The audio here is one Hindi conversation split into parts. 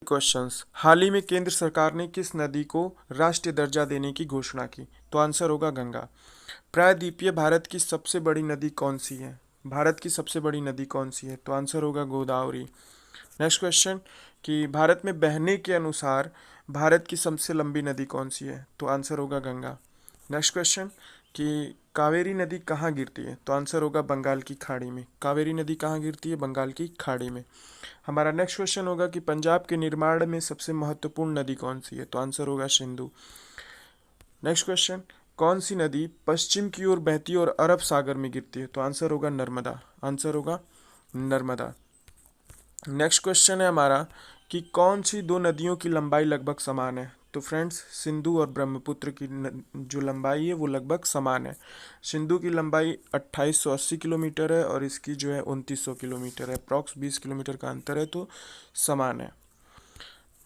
क्वेश्चंस। हाल ही में केंद्र सरकार ने किस नदी को राष्ट्रीय दर्जा देने की घोषणा की? तो आंसर होगा गंगा। प्रायद्वीपीय भारत की सबसे बड़ी नदी कौन सी है? भारत की सबसे बड़ी नदी कौन सी है? तो आंसर होगा गोदावरी। नेक्स्ट क्वेश्चन कि भारत में बहने के अनुसार भारत की सबसे लंबी नदी कौन सी है? तो आंसर होगा गंगा। नेक्स्ट क्वेश्चन कि कावेरी नदी कहाँ गिरती है? तो आंसर होगा बंगाल की खाड़ी में। कावेरी नदी कहाँ गिरती है? बंगाल की खाड़ी में। हमारा नेक्स्ट क्वेश्चन होगा कि पंजाब के निर्माण में सबसे महत्वपूर्ण नदी कौन सी है? तो आंसर होगा सिंधु। नेक्स्ट क्वेश्चन, कौन सी नदी पश्चिम की ओर बहती है और अरब सागर में गिरती है? तो आंसर होगा नर्मदा। आंसर होगा नर्मदा। नेक्स्ट क्वेश्चन है हमारा कि कौन सी दो नदियों की लंबाई लगभग समान है? तो फ्रेंड्स, सिंधु और ब्रह्मपुत्र की जो लंबाई है वो लगभग समान है। सिंधु की लंबाई 2880 किलोमीटर है और इसकी जो है 2900 किलोमीटर है। अप्रॉक्स 20 किलोमीटर का अंतर है, तो समान है।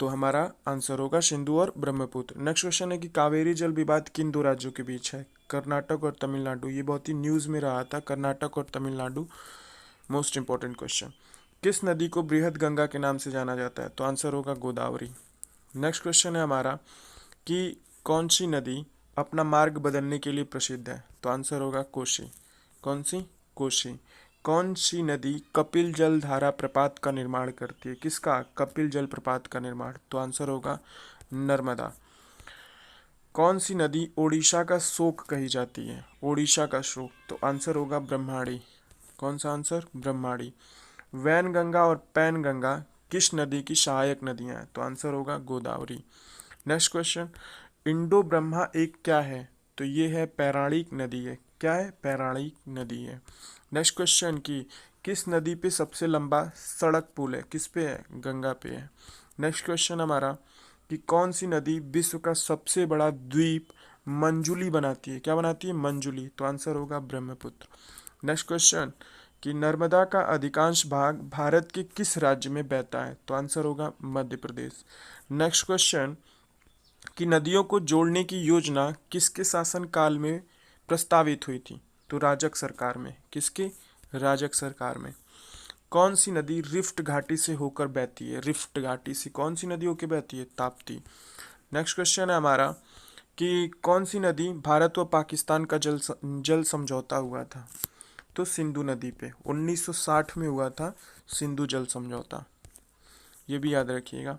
तो हमारा आंसर होगा सिंधु और ब्रह्मपुत्र। नेक्स्ट क्वेश्चन है कि कावेरी जल विवाद किन दो राज्यों के बीच है? कर्नाटक और तमिलनाडु। ये बहुत ही न्यूज़ में रहा था, कर्नाटक और तमिलनाडु। Most important question. किस नदी को बृहद गंगा के नाम से जाना जाता है? तो आंसर होगा गोदावरी। नेक्स्ट क्वेश्चन है हमारा कि कौन सी नदी अपना मार्ग बदलने के लिए प्रसिद्ध है? तो आंसर होगा कोसी। कौन सी? कोसी। कौन सी नदी कपिल जल धारा प्रपात का निर्माण करती है? किसका? कपिल जल प्रपात का निर्माण। तो आंसर होगा नर्मदा। कौन सी नदी ओडिशा का शोक कही जाती है? ओडिशा का शोक। तो आंसर होगा ब्रह्माणी। कौन सा आंसर? ब्रह्माणी। वैनगंगा और पैनगंगा किस नदी की सहायक नदियां हैं? तो आंसर होगा Godavari. Next question, Indo Brahma एक क्या है? तो ये है पौराणिक नदी है। क्या है? पौराणिक नदी है। नेक्स्ट क्वेश्चन की किस नदी पे सबसे लंबा सड़क पुल है? किस पे है? गंगा पे है। नेक्स्ट क्वेश्चन हमारा कि कौन सी नदी विश्व का सबसे बड़ा द्वीप मंजुली बनाती है? क्या बनाती है? मंजुली। तो आंसर होगा ब्रह्मपुत्र। नेक्स्ट क्वेश्चन कि नर्मदा का अधिकांश भाग भारत के किस राज्य में बहता है? तो आंसर होगा मध्य प्रदेश। नेक्स्ट क्वेश्चन कि नदियों को जोड़ने की योजना किसके शासन काल में प्रस्तावित हुई थी? तो राजग सरकार में। किसके? राजग सरकार में। कौन सी नदी रिफ्ट घाटी से होकर बहती है? रिफ्ट घाटी से कौन सी नदी होकर बहती है? ताप्ती। नेक्स्ट क्वेश्चन है हमारा कि कौन सी नदी भारत व पाकिस्तान का जल समझौता हुआ था? तो सिंधु नदी पे 1960 में हुआ था सिंधु जल समझौता। ये भी याद रखिएगा।